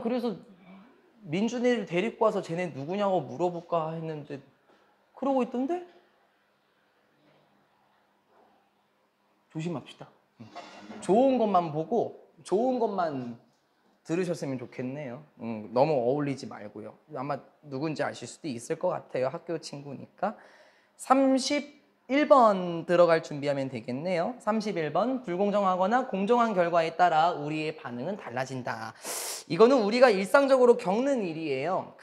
그래서 민준이를 데리고 와서 쟤네 누구냐고 물어볼까 했는데 그러고 있던데? 조심합시다. 좋은 것만 보고 좋은 것만 들으셨으면 좋겠네요. 너무 어울리지 말고요. 아마 누군지 아실 수도 있을 것 같아요. 학교 친구니까. 31번 들어갈 준비하면 되겠네요. 31번 불공정하거나 공정한 결과에 따라 우리의 반응은 달라진다. 이거는 우리가 일상적으로 겪는 일이에요.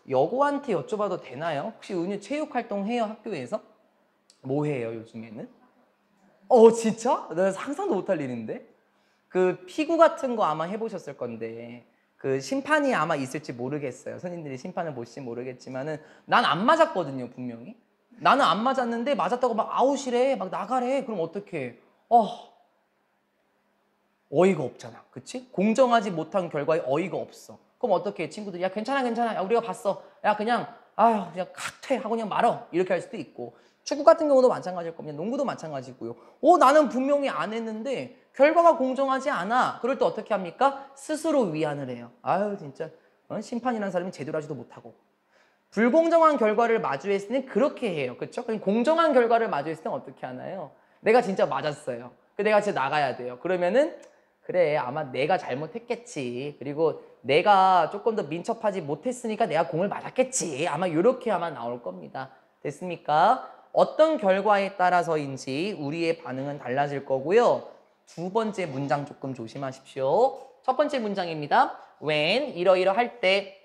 여고한테 여쭤봐도 되나요? 혹시 은유 체육활동 해요? 학교에서? 뭐 해요 요즘에는? 진짜? 나 상상도 못할 일인데? 피구 같은 거 아마 해보셨을 건데 심판이 아마 있을지 모르겠어요. 선생님들이 심판을 보실지 모르겠지만은 난 안 맞았거든요 분명히. 나는 안 맞았는데 맞았다고 막 아웃이래 막 나가래. 그럼 어떡해. 어이가 없잖아. 그치? 공정하지 못한 결과에 어이가 없어. 그럼 어떡해 친구들이 야 괜찮아 괜찮아 야 우리가 봤어 야 그냥 그냥 칵퇴 하고 그냥 말어 이렇게 할 수도 있고 축구 같은 경우도 마찬가지일 겁니다. 농구도 마찬가지고요. 나는 분명히 안 했는데 결과가 공정하지 않아. 그럴 때 어떻게 합니까? 스스로 위안을 해요. 진짜 심판이라는 사람이 제대로 하지도 못하고 불공정한 결과를 마주했을 때는 그렇게 해요. 그렇죠? 공정한 결과를 마주했을 때는 어떻게 하나요? 내가 진짜 맞았어요. 내가 진짜 나가야 돼요. 그러면은 그래 아마 내가 잘못했겠지. 그리고 내가 조금 더 민첩하지 못했으니까 내가 공을 맞았겠지. 아마 이렇게 아마 나올 겁니다. 됐습니까? 어떤 결과에 따라서인지 우리의 반응은 달라질 거고요. 두 번째 문장 조금 조심하십시오. 첫 번째 문장입니다. when 이러이러할 때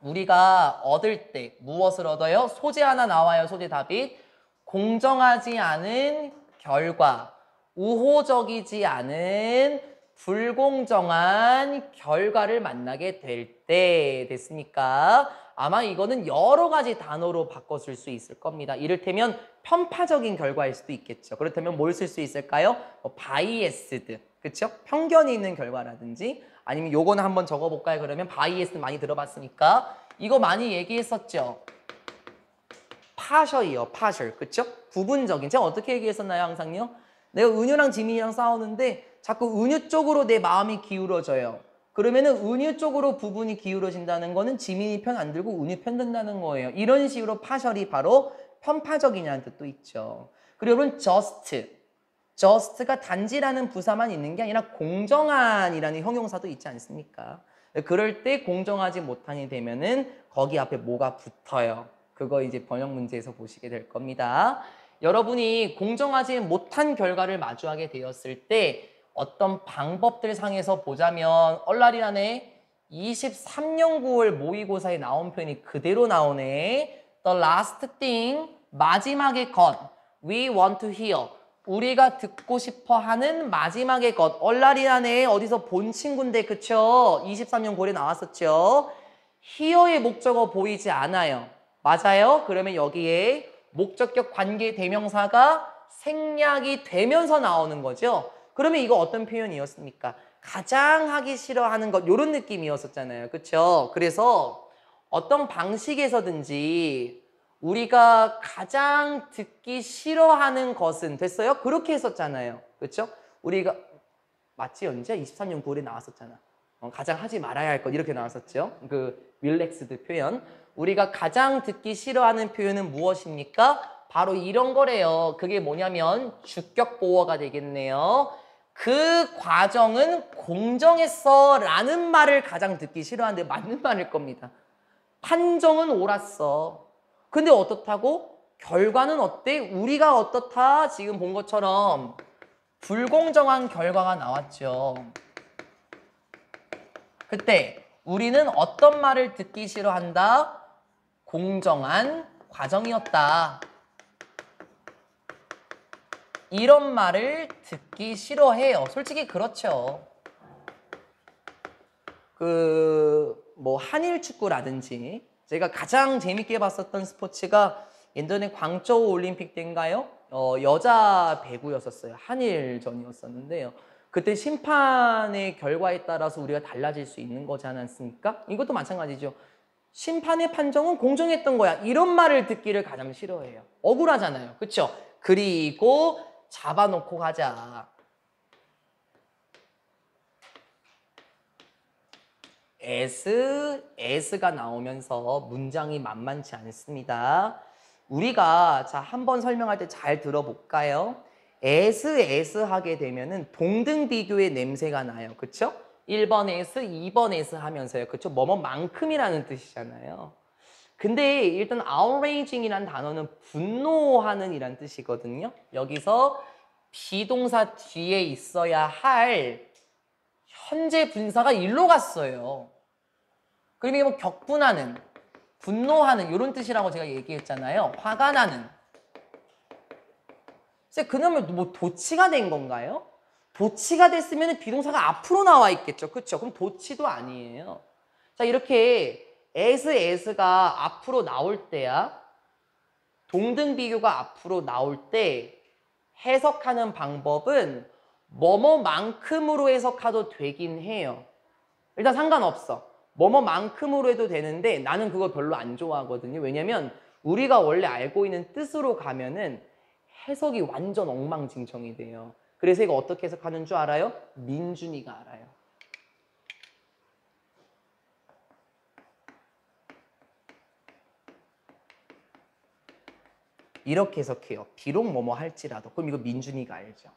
우리가 얻을 때 무엇을 얻어요? 소재 하나 나와요. 소재 답이 공정하지 않은 결과, 우호적이지 않은 불공정한 결과를 만나게 될 때 됐습니까? 아마 이거는 여러 가지 단어로 바꿔 쓸 수 있을 겁니다. 이를테면 편파적인 결과일 수도 있겠죠. 그렇다면 뭘 쓸 수 있을까요? 바이애스드, 그렇죠? 편견이 있는 결과라든지 아니면 요거는 한번 적어볼까요? 그러면 바이애스 많이 들어봤으니까 이거 많이 얘기했었죠. 파셜이요, 파셜, 그렇죠? 부분적인. 제가 어떻게 얘기했었나요, 항상요? 내가 은유랑 지민이랑 싸우는데 자꾸 은유 쪽으로 내 마음이 기울어져요. 그러면은 은유 쪽으로 부분이 기울어진다는 거는 지민이 편 안 들고 은유 편 든다는 거예요. 이런 식으로 파셜이 바로 편파적이냐는 뜻도 있죠. 그리고 여러분 just가 단지라는 부사만 있는 게 아니라 공정한이라는 형용사도 있지 않습니까? 그럴 때 공정하지 못한이 되면은 거기 앞에 뭐가 붙어요. 그거 이제 번역 문제에서 보시게 될 겁니다. 여러분이 공정하지 못한 결과를 마주하게 되었을 때 어떤 방법들 상에서 보자면 얼라리라네 23년 9월 모의고사에 나온 표현이 그대로 나오네. The last thing, 마지막의 것, we want to hear. 우리가 듣고 싶어 하는 마지막의 것. 얼라리라네 어디서 본 친구인데 그쵸? 23년 9월에 나왔었죠. hear의 목적어 보이지 않아요. 맞아요? 그러면 여기에 목적격 관계 대명사가 생략이 되면서 나오는 거죠. 그러면 이거 어떤 표현이었습니까? 가장 하기 싫어하는 것 이런 느낌이었었잖아요. 그렇죠? 그래서 어떤 방식에서든지 우리가 가장 듣기 싫어하는 것은 됐어요? 그렇게 했었잖아요. 그렇죠? 우리가 맞지 언제? 23년 9월에 나왔었잖아. 가장 하지 말아야 할 것 이렇게 나왔었죠. 릴렉스드 표현. 우리가 가장 듣기 싫어하는 표현은 무엇입니까? 바로 이런 거래요. 그게 뭐냐면 주격 보어가 되겠네요. 그 과정은 공정했어 라는 말을 가장 듣기 싫어하는데 맞는 말일 겁니다. 판정은 옳았어. 근데 어떻다고? 결과는 어때? 우리가 어떻다? 지금 본 것처럼 불공정한 결과가 나왔죠. 그때 우리는 어떤 말을 듣기 싫어한다? 공정한 과정이었다. 이런 말을 듣기 싫어해요. 솔직히 그렇죠. 한일 축구라든지 제가 가장 재밌게 봤었던 스포츠가 예전에 광저우 올림픽 때인가요? 여자 배구였었어요. 한일전이었었는데요. 그때 심판의 결과에 따라서 우리가 달라질 수 있는 거지 않았습니까? 이것도 마찬가지죠. 심판의 판정은 공정했던 거야. 이런 말을 듣기를 가장 싫어해요. 억울하잖아요. 그렇죠? 그리고 잡아놓고 가자. s가 나오면서 문장이 만만치 않습니다. 우리가 자 한번 설명할 때 잘 들어볼까요? s 하게 되면은 동등 비교의 냄새가 나요. 그쵸? 1번 s, 2번 s 하면서요. 그쵸? 뭐뭐만큼이라는 뜻이잖아요. 근데 일단 outraging이라는 단어는 분노하는 이란 뜻이거든요. 여기서 비동사 뒤에 있어야 할 현재 분사가 일로 갔어요. 그러면 뭐 격분하는, 분노하는 이런 뜻이라고 제가 얘기했잖아요. 화가 나는. 그러면 뭐 도치가 된 건가요? 도치가 됐으면 비동사가 앞으로 나와 있겠죠. 그렇죠? 그럼 도치도 아니에요. 자, 이렇게 s가 앞으로 나올 때야, 동등 비교가 앞으로 나올 때 해석하는 방법은 뭐뭐만큼으로 해석해도 되긴 해요. 일단 상관없어. 뭐뭐만큼으로 해도 되는데 나는 그거 별로 안 좋아하거든요. 왜냐면 우리가 원래 알고 있는 뜻으로 가면은 해석이 완전 엉망진창이 돼요. 그래서 이거 어떻게 해석하는 줄 알아요? 민준이가 알아요. 이렇게 해석해요. 비록 뭐뭐 할지라도. 그럼 이거 민준이가 알죠.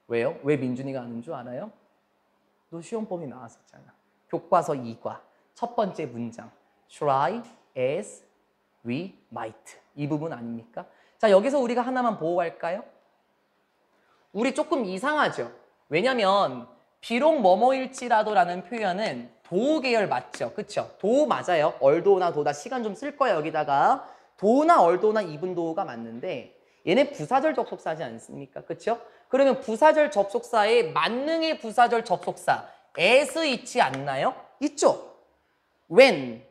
왜요? 왜 민준이가 아는 줄 알아요? 너 시험범위 나왔었잖아. 교과서 2과 첫 번째 문장 try as we might 이 부분 아닙니까? 자, 여기서 우리가 하나만 보고 갈까요? 우리 조금 이상하죠? 왜냐면 비록 뭐뭐일지라도 라는 표현은 도 계열 맞죠? 그쵸? 도 맞아요. 얼도나 도다 시간 좀 쓸 거야 여기다가. 도나 얼도나 이분도가 맞는데 얘네 부사절 접속사지 않습니까? 그쵸? 그러면 부사절 접속사에 만능의 부사절 접속사 as 있지 않나요? 있죠? when,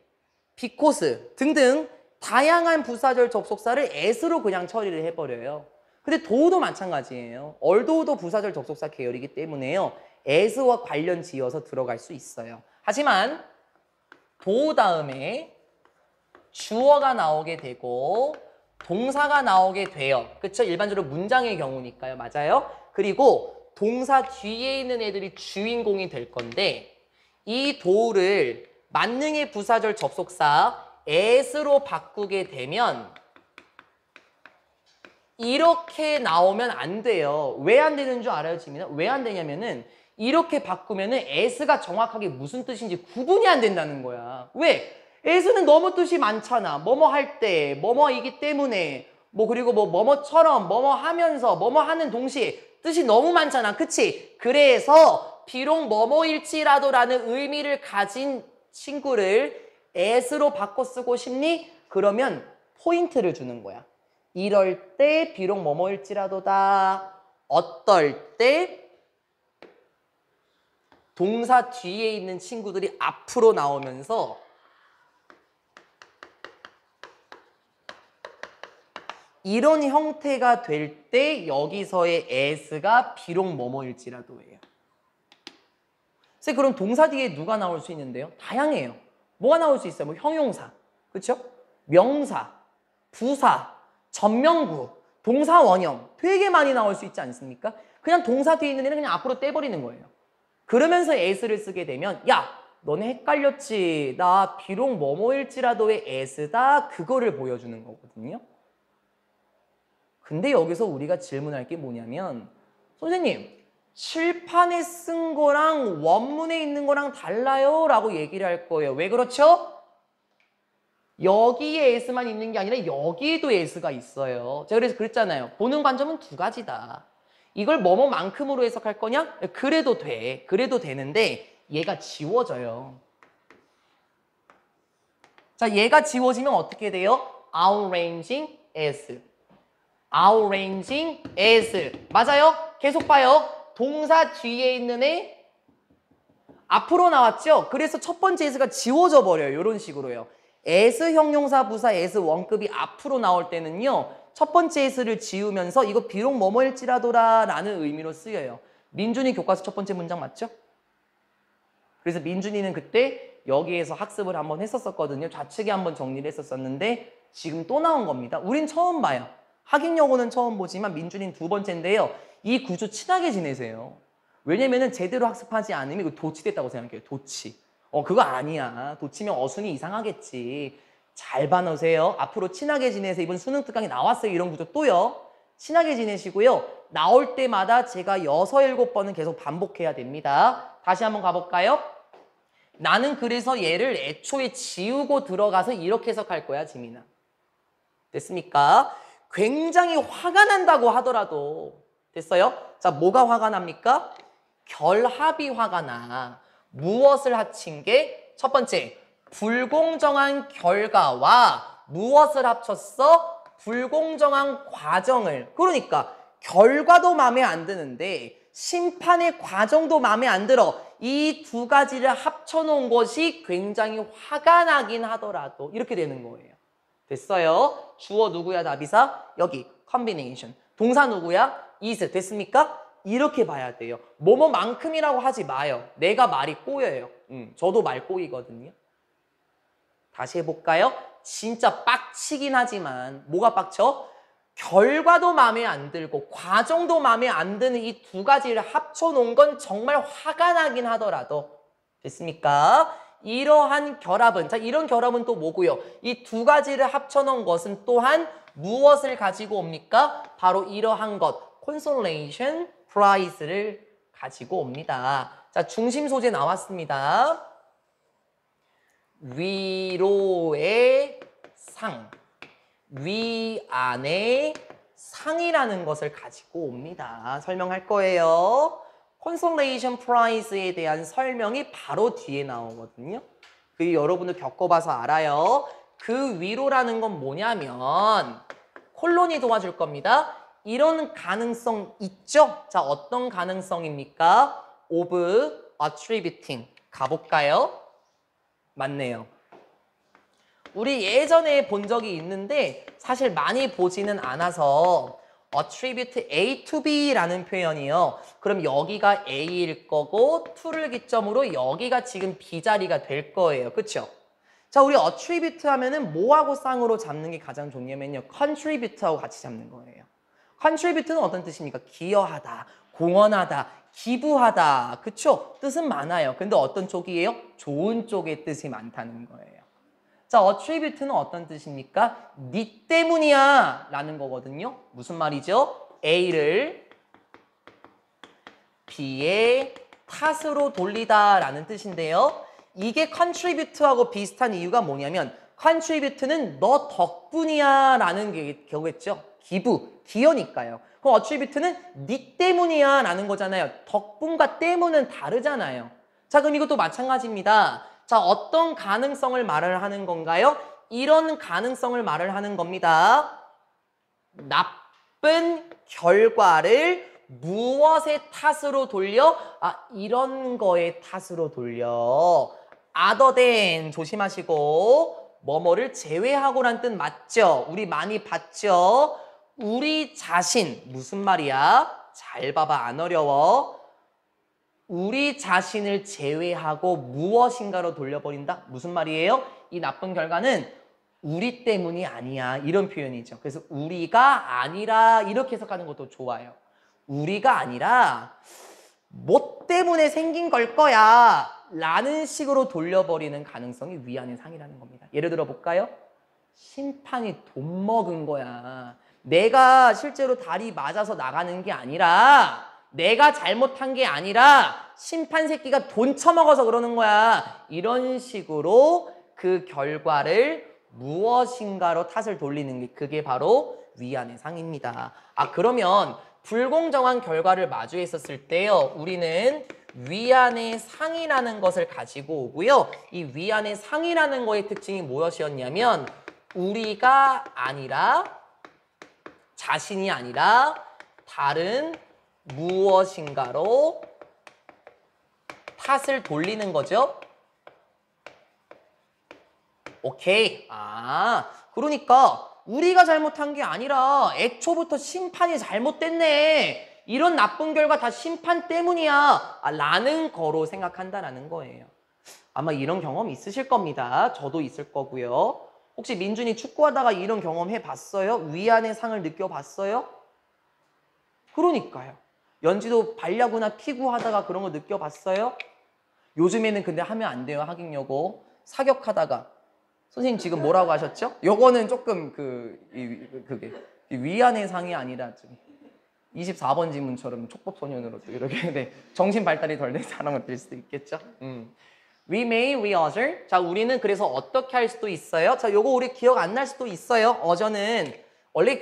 because 등등 다양한 부사절 접속사를 as로 그냥 처리를 해버려요. 근데 도도 마찬가지예요. 얼도도 부사절 접속사 계열이기 때문에요. as와 관련 지어서 들어갈 수 있어요. 하지만 도 다음에 주어가 나오게 되고 동사가 나오게 돼요. 그쵸? 일반적으로 문장의 경우니까요. 맞아요? 그리고 동사 뒤에 있는 애들이 주인공이 될 건데 이 도를 만능의 부사절 접속사 as로 바꾸게 되면 이렇게 나오면 안 돼요. 왜 안 되는 줄 알아요, 지민아? 왜 안 되냐면은 이렇게 바꾸면은 as가 정확하게 무슨 뜻인지 구분이 안 된다는 거야. 왜? as는 너무 뜻이 많잖아. 뭐뭐 할 때, 뭐뭐이기 때문에, 뭐 그리고 뭐 뭐뭐처럼, 뭐뭐 하면서, 뭐뭐 하는 동시에 뜻이 너무 많잖아. 그치? 그래서 비록 뭐뭐일지라도라는 의미를 가진 친구를 as로 바꿔 쓰고 싶니? 그러면 포인트를 주는 거야. 이럴 때 비록 뭐뭐일지라도다. 어떨 때 동사 뒤에 있는 친구들이 앞으로 나오면서 이런 형태가 될 때 여기서의 as가 비록 뭐뭐일지라도예요. 그럼 동사 뒤에 누가 나올 수 있는데요? 다양해요. 뭐가 나올 수 있어요? 뭐 형용사, 그렇죠? 명사, 부사, 전명구, 동사 원형 되게 많이 나올 수 있지 않습니까? 그냥 동사 뒤에 있는 애는 그냥 앞으로 떼버리는 거예요. 그러면서 as를 쓰게 되면 야, 너네 헷갈렸지? 나 비록 뭐뭐일지라도의 as다. 그거를 보여주는 거거든요. 근데 여기서 우리가 질문할 게 뭐냐면 선생님, 칠판에 쓴 거랑 원문에 있는 거랑 달라요? 라고 얘기를 할 거예요. 왜 그렇죠? 여기에 s만 있는 게 아니라 여기에도 s가 있어요. 제가 그래서 그랬잖아요. 보는 관점은 두 가지다. 이걸 뭐뭐만큼으로 해석할 거냐? 그래도 돼. 그래도 되는데 얘가 지워져요. 자, 얘가 지워지면 어떻게 돼요? outraging as. outraging as. 맞아요? 계속 봐요. 동사 뒤에 있는 애 앞으로 나왔죠? 그래서 첫 번째 as가 지워져 버려요. 이런 식으로요. as 형용사 부사 as 원급이 앞으로 나올 때는요. 첫 번째 s를 지우면서 이거 비록 뭐뭐일지라도라 라는 의미로 쓰여요. 민준이 교과서 첫 번째 문장 맞죠? 그래서 민준이는 그때 여기에서 학습을 한번 했었거든요. 좌측에 한번 정리를 했었는데 지금 또 나온 겁니다. 우린 처음 봐요. 학인여고는 처음 보지만 민준이는 두 번째인데요. 이 구조 친하게 지내세요. 왜냐면은 제대로 학습하지 않으면 이거 도치됐다고 생각해요. 도치. 그거 아니야. 도치면 어순이 이상하겠지. 잘 봐놓으세요. 앞으로 친하게 지내서 이번 수능 특강에 나왔어요. 이런 구조 또요. 친하게 지내시고요. 나올 때마다 제가 6, 7번은 계속 반복해야 됩니다. 다시 한번 가볼까요? 나는 그래서 얘를 애초에 지우고 들어가서 이렇게 해석할 거야, 지민아. 됐습니까? 굉장히 화가 난다고 하더라도 됐어요? 자, 뭐가 화가 납니까? 결합이 화가 나. 무엇을 합친 게? 첫 번째, 불공정한 결과와 무엇을 합쳤어? 불공정한 과정을. 그러니까 결과도 마음에 안 드는데 심판의 과정도 마음에 안 들어. 이 두 가지를 합쳐놓은 것이 굉장히 화가 나긴 하더라도 이렇게 되는 거예요. 됐어요? 주어 누구야, 답이사? 여기 combination. 동사 누구야? is. 됐습니까? 이렇게 봐야 돼요. 뭐뭐만큼이라고 하지 마요. 내가 말이 꼬여요. 저도 말 꼬이거든요. 다시 해볼까요? 진짜 빡치긴 하지만 뭐가 빡쳐? 결과도 마음에 안 들고 과정도 마음에 안 드는 이 두 가지를 합쳐놓은 건 정말 화가 나긴 하더라도 됐습니까? 이러한 결합은, 자, 이런 결합은 또 뭐고요? 이 두 가지를 합쳐놓은 것은 또한 무엇을 가지고 옵니까? 바로 이러한 것, consolation prize를 가지고 옵니다. 자, 중심 소재 나왔습니다. 위로의 상, 위안의 상이라는 것을 가지고 옵니다. 설명할 거예요. consolation prize에 대한 설명이 바로 뒤에 나오거든요. 그 여러분들 겪어봐서 알아요. 그 위로라는 건 뭐냐면 콜론이 도와줄 겁니다. 이런 가능성 있죠? 자, 어떤 가능성입니까? of attributing. 가볼까요? 맞네요. 우리 예전에 본 적이 있는데 사실 많이 보지는 않아서 attribute A to B라는 표현이요. 그럼 여기가 A일 거고 to를 기점으로 여기가 지금 B 자리가 될 거예요. 그쵸? 자, 우리 attribute 하면은 뭐하고 쌍으로 잡는 게 가장 좋냐면요. contribute하고 같이 잡는 거예요. contribute는 어떤 뜻입니까? 기여하다, 공헌하다, 기부하다. 그쵸? 뜻은 많아요. 근데 어떤 쪽이에요? 좋은 쪽의 뜻이 많다는 거예요. 자, attribute는 어떤 뜻입니까? 니 때문이야 라는 거거든요. 무슨 말이죠? A를 B의 탓으로 돌리다 라는 뜻인데요. 이게 contribute하고 비슷한 이유가 뭐냐면 contribute는 너 덕분이야 라는 게 거겠죠. 기부, 기여니까요. 그럼 attribute는 니 때문이야 라는 거잖아요. 덕분과 때문은 다르잖아요. 자, 그럼 이것도 마찬가지입니다. 자, 어떤 가능성을 말을 하는 건가요? 이런 가능성을 말을 하는 겁니다. 나쁜 결과를 무엇의 탓으로 돌려? 이런 거의 탓으로 돌려. other than 조심하시고 뭐뭐를 제외하고란 뜻 맞죠? 우리 많이 봤죠? 우리 자신 무슨 말이야? 잘 봐봐, 안 어려워. 우리 자신을 제외하고 무엇인가로 돌려버린다? 무슨 말이에요? 이 나쁜 결과는 우리 때문이 아니야. 이런 표현이죠. 그래서 우리가 아니라 이렇게 해석하는 것도 좋아요. 우리가 아니라 뭐 때문에 생긴 걸 거야 라는 식으로 돌려버리는 가능성이 위안의 상이라는 겁니다. 예를 들어 볼까요? 심판이 돈 먹은 거야. 내가 실제로 다리 맞아서 나가는 게 아니라 내가 잘못한 게 아니라 심판 새끼가 돈 처먹어서 그러는 거야. 이런 식으로 그 결과를 무엇인가로 탓을 돌리는 게 그게 바로 위안의 상입니다. 그러면 불공정한 결과를 마주했었을 때요. 우리는 위안의 상이라는 것을 가지고 오고요. 이 위안의 상이라는 거의 특징이 무엇이었냐면 우리가 아니라 자신이 아니라 다른 무엇인가로 탓을 돌리는 거죠. 오케이. 그러니까 우리가 잘못한 게 아니라 애초부터 심판이 잘못됐네. 이런 나쁜 결과 다 심판 때문이야. 라는 거로 생각한다라는 거예요. 아마 이런 경험 있으실 겁니다. 저도 있을 거고요. 혹시 민준이 축구하다가 이런 경험 해봤어요? 위안의 상을 느껴봤어요? 그러니까요. 연지도 발야구나 피구하다가 그런 거 느껴봤어요? 요즘에는 근데 하면 안 돼요. 학익여고. 사격하다가 선생님 지금 뭐라고 하셨죠? 요거는 조금 그게 위안의 상이 아니라 좀 24번 지문처럼 촉법소년으로 또 이렇게 네, 정신 발달이 덜 된 사람은 될 수도 있겠죠. We may rehearse. 자, 우리는 그래서 어떻게 할 수도 있어요? 자, 요거 우리 기억 안 날 수도 있어요. 어저는 원래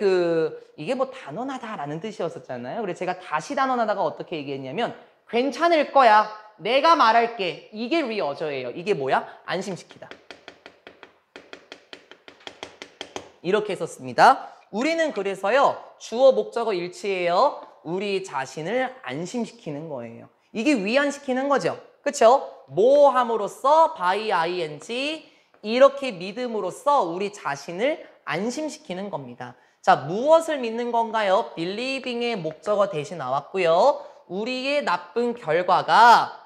이게 뭐 단언하다라는 뜻이었었잖아요. 그래서 제가 다시 단언하다가 어떻게 얘기했냐면 괜찮을 거야. 내가 말할게. 이게 reassure예요. 이게 뭐야? 안심시키다. 이렇게 했었습니다. 우리는 그래서요. 주어 목적어 일치해요. 우리 자신을 안심시키는 거예요. 이게 위안시키는 거죠. 그쵸? 뭐 함으로써 by ing 이렇게 믿음으로써 우리 자신을 안심시키는 겁니다. 자, 무엇을 믿는 건가요? believing의 목적어 대신 나왔고요. 우리의 나쁜 결과가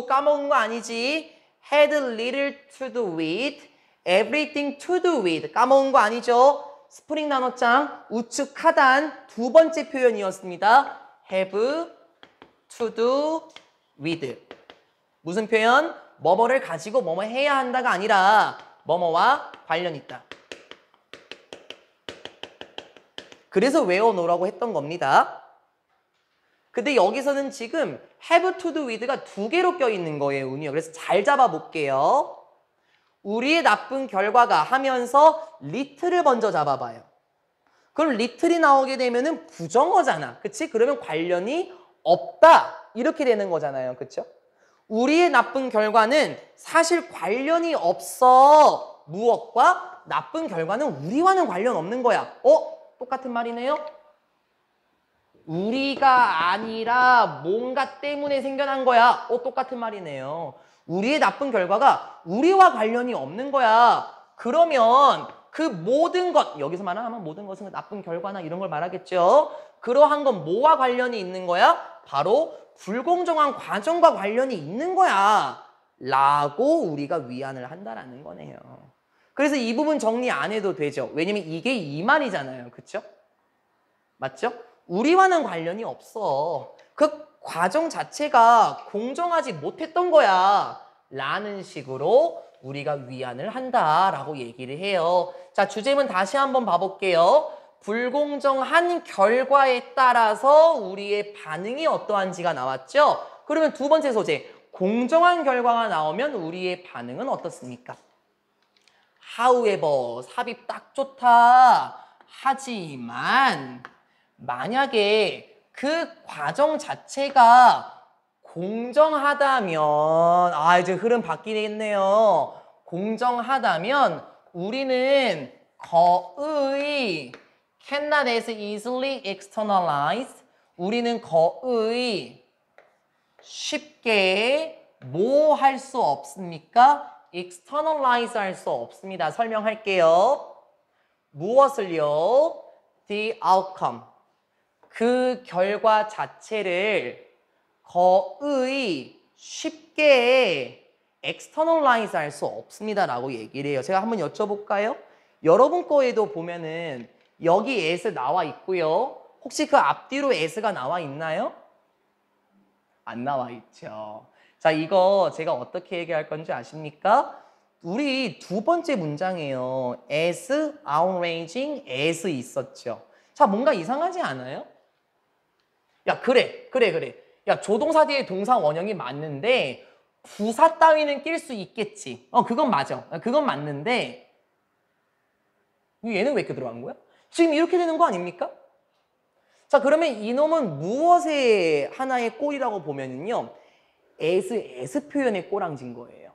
까먹은 거 아니지? had little to do with, everything to do with. 까먹은 거 아니죠? 스프링 단어장 우측 하단 두 번째 표현이었습니다. have to do with. 무슨 표현? 뭐뭐를 가지고 뭐뭐 해야 한다가 아니라 뭐뭐와 관련 있다. 그래서 외워놓으라고 했던 겁니다. 근데 여기서는 지금 have to do with가 두 개로 껴있는 거예요, 운이요. 그래서 잘 잡아볼게요. 우리의 나쁜 결과가 하면서 little을 먼저 잡아봐요. 그럼 little이 나오게 되면은 부정어잖아. 그치? 그러면 관련이 없다. 이렇게 되는 거잖아요. 그쵸? 우리의 나쁜 결과는 사실 관련이 없어. 무엇과? 나쁜 결과는 우리와는 관련 없는 거야. 똑같은 말이네요. 우리가 아니라 뭔가 때문에 생겨난 거야. 똑같은 말이네요. 우리의 나쁜 결과가 우리와 관련이 없는 거야. 그러면 그 모든 것, 여기서 말하면 모든 것은 나쁜 결과나 이런 걸 말하겠죠. 그러한 건 뭐와 관련이 있는 거야? 바로 불공정한 과정과 관련이 있는 거야. 라고 우리가 위안을 한다라는 거네요. 그래서 이 부분 정리 안 해도 되죠. 왜냐면 이게 이 말이잖아요. 그쵸? 맞죠? 우리와는 관련이 없어. 그 과정 자체가 공정하지 못했던 거야. 라는 식으로 우리가 위안을 한다라고 얘기를 해요. 자, 주제문 다시 한번 봐볼게요. 불공정한 결과에 따라서 우리의 반응이 어떠한지가 나왔죠? 그러면 두 번째 소재, 공정한 결과가 나오면 우리의 반응은 어떻습니까? However, 삽입 딱 좋다. 하지만 만약에 그 과정 자체가 공정하다면, 이제 흐름 바뀌겠네요. 공정하다면 우리는 거의 cannot as easily externalized. 우리는 거의 쉽게 뭐 할 수 없습니까? externalize 할 수 없습니다. 설명할게요. 무엇을요? The outcome. 그 결과 자체를 거의 쉽게 externalize 할 수 없습니다. 라고 얘기를 해요. 제가 한번 여쭤볼까요? 여러분 거에도 보면은 여기 as 나와 있고요. 혹시 그 앞뒤로 as가 나와 있나요? 안 나와 있죠. 자, 이거 제가 어떻게 얘기할 건지 아십니까? 우리 두 번째 문장이에요. as, outraging, as 있었죠. 자, 뭔가 이상하지 않아요? 야, 그래. 야, 조동사 뒤에 동사 원형이 맞는데 부사 따위는 낄 수 있겠지. 그건 맞아. 그건 맞는데 얘는 왜 이렇게 들어간 거야? 지금 이렇게 되는 거 아닙니까? 자, 그러면 이놈은 무엇의 하나의 꼴이라고 보면은요. as 표현의 꼬랑진 거예요.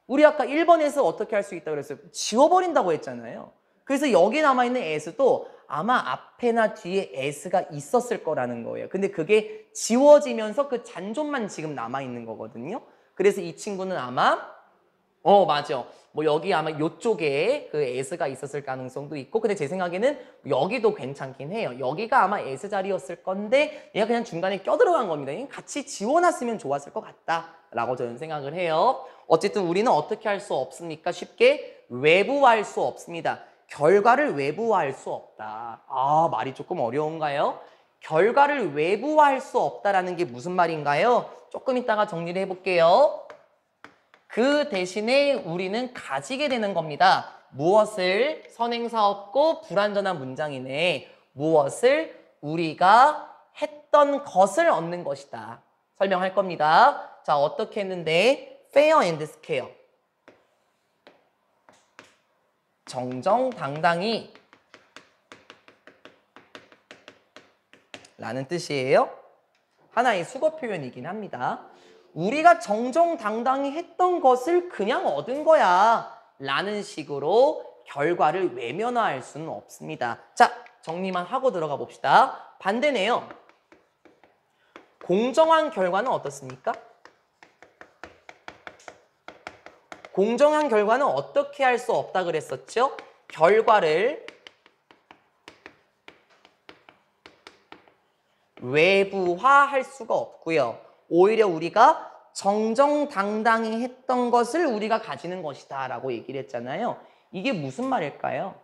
우리 아까 1번에서 어떻게 할 수 있다고 그랬어요? 지워버린다고 했잖아요. 그래서 여기 남아있는 as도 아마 앞에나 뒤에 s가 있었을 거라는 거예요. 근데 그게 지워지면서 그 잔존만 지금 남아있는 거거든요. 그래서 이 친구는 아마 맞아. 뭐 여기 아마 요쪽에 그 s가 있었을 가능성도 있고, 근데 제 생각에는 여기도 괜찮긴 해요. 여기가 아마 s 자리였을 건데 얘가 그냥 중간에 껴들어간 겁니다. 같이 지워놨으면 좋았을 것 같다라고 저는 생각을 해요. 어쨌든 우리는 어떻게 할 수 없습니까? 쉽게 외부화할 수 없습니다. 결과를 외부화할 수 없다. 말이 조금 어려운가요? 결과를 외부화할 수 없다라는 게 무슨 말인가요? 조금 이따가 정리를 해볼게요. 그 대신에 우리는 가지게 되는 겁니다. 무엇을? 선행사 없고 불완전한 문장이네. 무엇을? 우리가 했던 것을 얻는 것이다. 설명할 겁니다. 자, 어떻게 했는데? fair and square. 정정당당히 라는 뜻이에요. 하나의 수거 표현이긴 합니다. 우리가 정정당당히 했던 것을 그냥 얻은 거야 라는 식으로 결과를 외면화할 수는 없습니다. 자, 정리만 하고 들어가 봅시다. 반대네요. 공정한 결과는 어떻습니까? 공정한 결과는 어떻게 할 수 없다 그랬었죠? 결과를 외부화할 수가 없고요. 오히려 우리가 정정당당히 했던 것을 우리가 가지는 것이다 라고 얘기를 했잖아요. 이게 무슨 말일까요?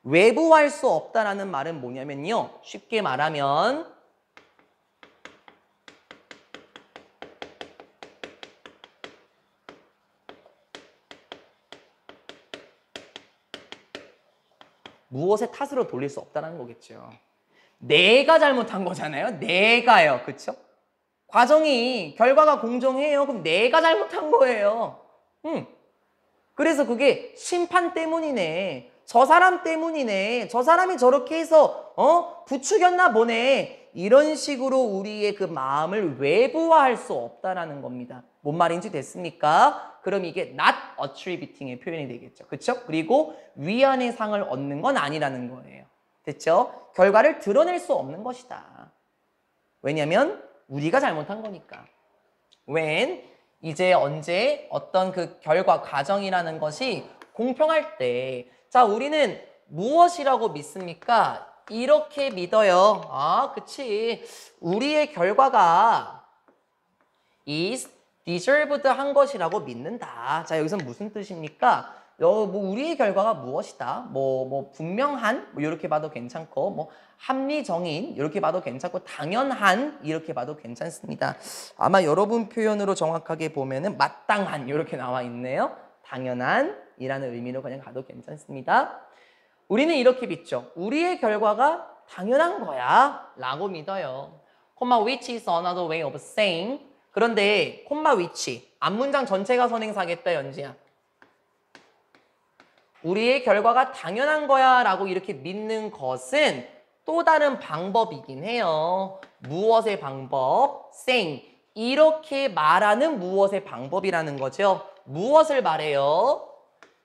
외부화할 수 없다라는 말은 뭐냐면요. 쉽게 말하면 무엇의 탓으로 돌릴 수 없다는 거겠죠. 내가 잘못한 거잖아요. 내가요. 그쵸? 과정이 결과가 공정해요. 그럼 내가 잘못한 거예요. 그래서 그게 심판 때문이네. 저 사람 때문이네. 저 사람이 저렇게 해서 부추겼나 보네. 이런 식으로 우리의 그 마음을 외부화할 수 없다라는 겁니다. 뭔 말인지 됐습니까? 그럼 이게 not attributing의 표현이 되겠죠. 그쵸? 그리고 위안의 상을 얻는 건 아니라는 거예요. 됐죠? 결과를 드러낼 수 없는 것이다. 왜냐면 우리가 잘못한 거니까. when 이제 언제 어떤 그 결과 과정이라는 것이 공평할 때, 자, 우리는 무엇이라고 믿습니까? 이렇게 믿어요. 아, 그치. 우리의 결과가 is deserved 한 것이라고 믿는다. 자, 여기서 무슨 뜻입니까? 우리의 결과가 무엇이다? 분명한? 이렇게 봐도 괜찮고, 합리정인? 이렇게 봐도 괜찮고, 당연한? 이렇게 봐도 괜찮습니다. 아마 여러분 표현으로 정확하게 보면은 마땅한? 이렇게 나와 있네요. 당연한? 이라는 의미로 그냥 가도 괜찮습니다. 우리는 이렇게 믿죠. 우리의 결과가 당연한 거야. 라고 믿어요. which is another way of saying. 그런데, which. 앞문장 전체가 선행사겠다, 연지야. 우리의 결과가 당연한 거야 라고 이렇게 믿는 것은 또 다른 방법이긴 해요. 무엇의 방법? saying. 이렇게 말하는 무엇의 방법이라는 거죠. 무엇을 말해요?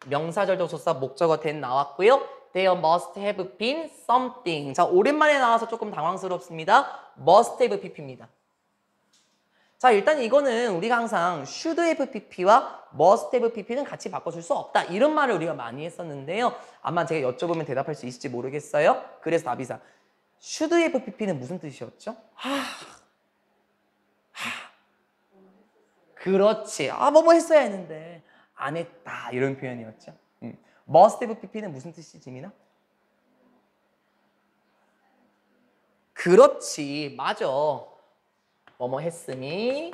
명사절도 조사 목적어 된 나왔고요. There must have been something. 자, 오랜만에 나와서 조금 당황스럽습니다. must have pp입니다. 자, 일단 이거는 우리가 항상 should have pp와 must have pp는 같이 바꿔줄 수 없다. 이런 말을 우리가 많이 했었는데요. 아마 제가 여쭤보면 대답할 수 있을지 모르겠어요. 그래서 답이사. should have pp는 무슨 뜻이었죠? 그렇지. 뭐뭐 했어야 했는데 안 했다. 이런 표현이었죠. must have pp는 무슨 뜻이지, 지민아? 그렇지. 맞아. 뭐뭐 했으니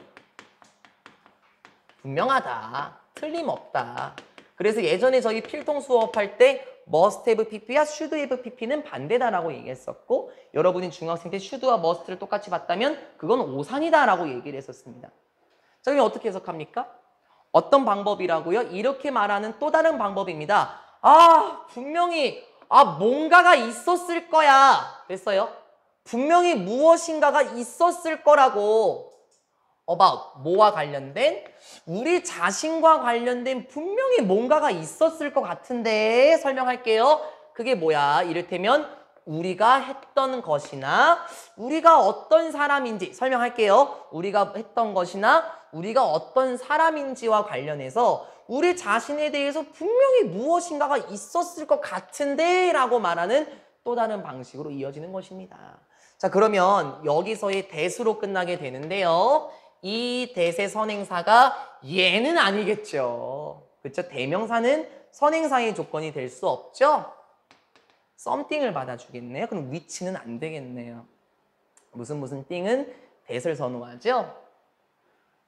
분명하다. 틀림없다. 그래서 예전에 저희 필통 수업할 때 must have pp와 should have pp는 반대다라고 얘기했었고, 여러분이 중학생 때 should와 must를 똑같이 봤다면 그건 오산이다라고 얘기를 했었습니다. 자, 그럼 어떻게 해석합니까? 어떤 방법이라고요? 이렇게 말하는 또 다른 방법입니다. 분명히 뭔가가 있었을 거야. 됐어요? 분명히 무엇인가가 있었을 거라고. about, 뭐와 관련된? 우리 자신과 관련된 분명히 뭔가가 있었을 것 같은데 설명할게요. 그게 뭐야? 이를테면 우리가 했던 것이나 우리가 어떤 사람인지 설명할게요. 우리가 했던 것이나 우리가 어떤 사람인지와 관련해서 우리 자신에 대해서 분명히 무엇인가가 있었을 것 같은데 라고 말하는 또 다른 방식으로 이어지는 것입니다. 자, 그러면 여기서의 대수로 끝나게 되는데요. 이 대세 선행사가 얘는 아니겠죠. 그렇죠? 대명사는 선행사의 조건이 될 수 없죠. something을 받아주겠네요. 그럼 which는 안 되겠네요. 무슨 띵은 대세를 선호하죠.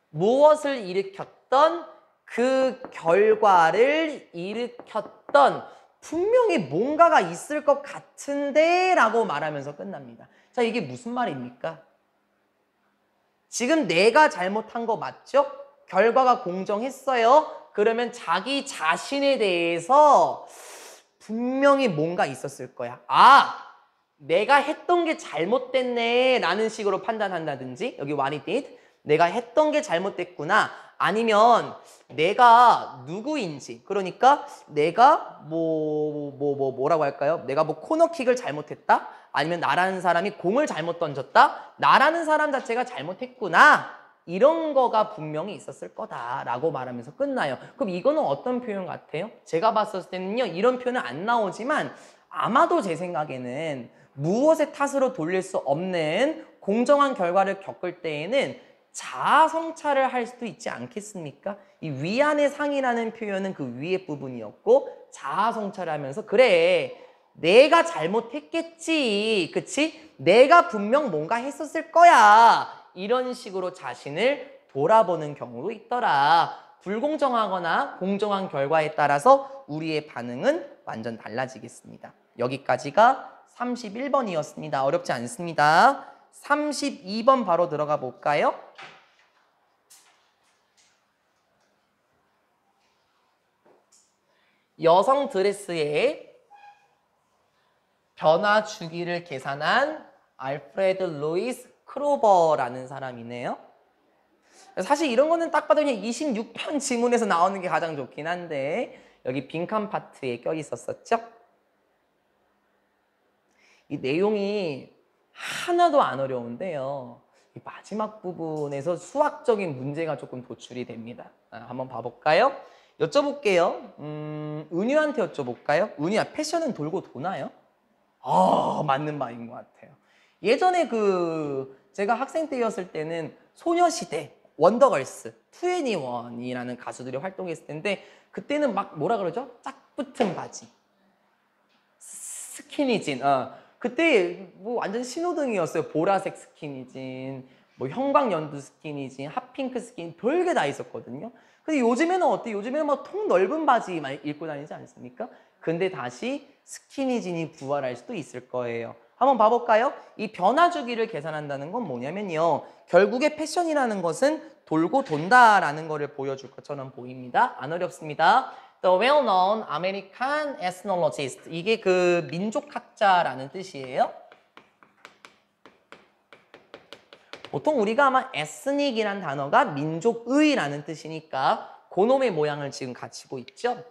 무엇을 일으켰던 그 결과를 일으켰던 분명히 뭔가가 있을 것 같은데 라고 말하면서 끝납니다. 자, 이게 무슨 말입니까? 지금 내가 잘못한 거 맞죠? 결과가 공정했어요. 그러면 자기 자신에 대해서 분명히 뭔가 있었을 거야. 아, 내가 했던 게 잘못됐네 라는 식으로 판단한다든지, 여기 what it did, 내가 했던 게 잘못됐구나. 아니면 내가 누구인지, 그러니까 내가 뭐라고 할까요? 내가 뭐 코너킥을 잘못했다? 아니면 나라는 사람이 공을 잘못 던졌다? 나라는 사람 자체가 잘못했구나. 이런 거가 분명히 있었을 거다라고 말하면서 끝나요. 그럼 이거는 어떤 표현 같아요? 제가 봤을 때는요, 이런 표현은 안 나오지만 아마도 제 생각에는 무엇의 탓으로 돌릴 수 없는 공정한 결과를 겪을 때에는 자아 성찰을 할 수도 있지 않겠습니까? 이 위안의 상이라는 표현은 그 위의 부분이었고, 자아 성찰을 하면서 그래, 내가 잘못했겠지, 그치? 내가 분명 뭔가 했었을 거야. 이런 식으로 자신을 돌아보는 경우도 있더라. 불공정하거나 공정한 결과에 따라서 우리의 반응은 완전 달라지겠습니다. 여기까지가 31번이었습니다. 어렵지 않습니다. 32번 바로 들어가 볼까요? 여성 드레스의 변화 주기를 계산한 알프레드 루이스 크로버라는 사람이네요. 사실 이런 거는 딱 봐도 그냥 26편 지문에서 나오는 게 가장 좋긴 한데 여기 빈칸 파트에 껴 있었었죠? 이 내용이 하나도 안 어려운데요. 이 마지막 부분에서 수학적인 문제가 조금 도출이 됩니다. 한번 봐볼까요? 여쭤볼게요. 은유한테 여쭤볼까요? 은유야, 패션은 돌고 도나요? 맞는 말인 것 같아요. 예전에 제가 학생 때였을 때는 소녀시대, 원더걸스, 2NE1이라는 가수들이 활동했을 텐데 그때는 막 뭐라 그러죠? 짝 붙은 바지, 스키니진. 그때 뭐 완전 신호등이었어요. 보라색 스키니진, 뭐 형광연두 스키니진, 핫핑크 스키니진, 별게 다 있었거든요. 근데 요즘에는 어때요? 요즘에는 막 통 넓은 바지 많이 입고 다니지 않습니까? 근데 다시 스키니진이 부활할 수도 있을 거예요. 한번 봐볼까요? 이 변화 주기를 계산한다는 건 뭐냐면요. 결국에 패션이라는 것은 돌고 돈다라는 거를 보여줄 것처럼 보입니다. 안 어렵습니다. The well-known American ethnologist. 이게 그 민족학자라는 뜻이에요. 보통 우리가 아마 ethnic이란 단어가 민족의라는 뜻이니까 그놈의 모양을 지금 갖추고 있죠.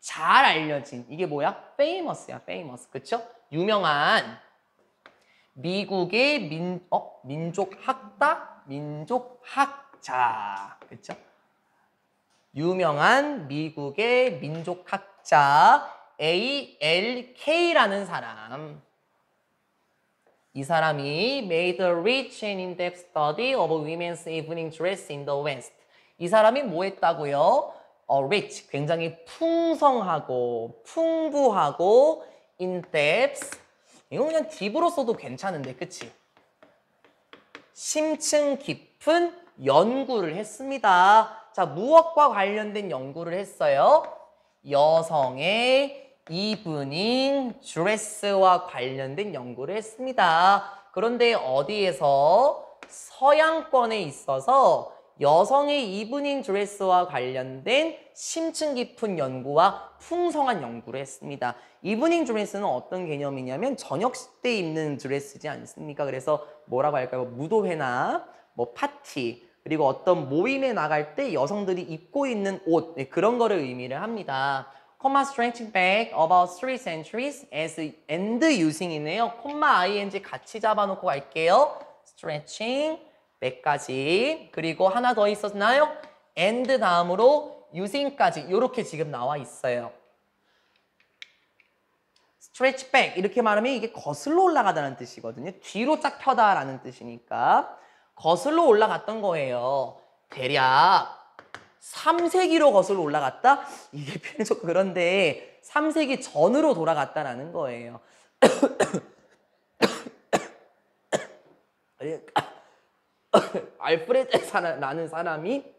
잘 알려진, 이게 뭐야? famous야, famous. 그쵸? 유명한 미국의 민족학자. 그쵸? 유명한 미국의 민족학자 ALK라는 사람. 이 사람이 made a rich and in-depth study of women's evening dress in the West. 이 사람이 뭐 했다고요? rich, 굉장히 풍성하고 풍부하고 in-depth. 이거 그냥 딥으로 써도 괜찮은데, 그치? 심층 깊은 연구를 했습니다. 자, 무엇과 관련된 연구를 했어요? 여성의 이브닝 드레스와 관련된 연구를 했습니다. 그런데 어디에서? 서양권에 있어서 여성의 이브닝 드레스와 관련된 심층 깊은 연구와 풍성한 연구를 했습니다. 이브닝 드레스는 어떤 개념이냐면 저녁 때 입는 드레스지 않습니까? 그래서 뭐라고 할까요? 무도회나 뭐 파티, 그리고 어떤 모임에 나갈 때 여성들이 입고 있는 옷, 그런 거를 의미를 합니다. comma stretching back about 3 centuries as and using이네요. 콤마 ing 같이 잡아놓고 갈게요. stretching back까지. 그리고 하나 더 있었나요? and 다음으로 using까지. 이렇게 지금 나와 있어요. stretch back 이렇게 말하면 이게 거슬러 올라가다는 뜻이거든요. 뒤로 쫙 펴다라는 뜻이니까 거슬러 올라갔던 거예요. 대략 3세기로 거슬러 올라갔다? 이게 표현이 좀 그런데 3세기 전으로 돌아갔다라는 거예요. 알프레드라는 사람이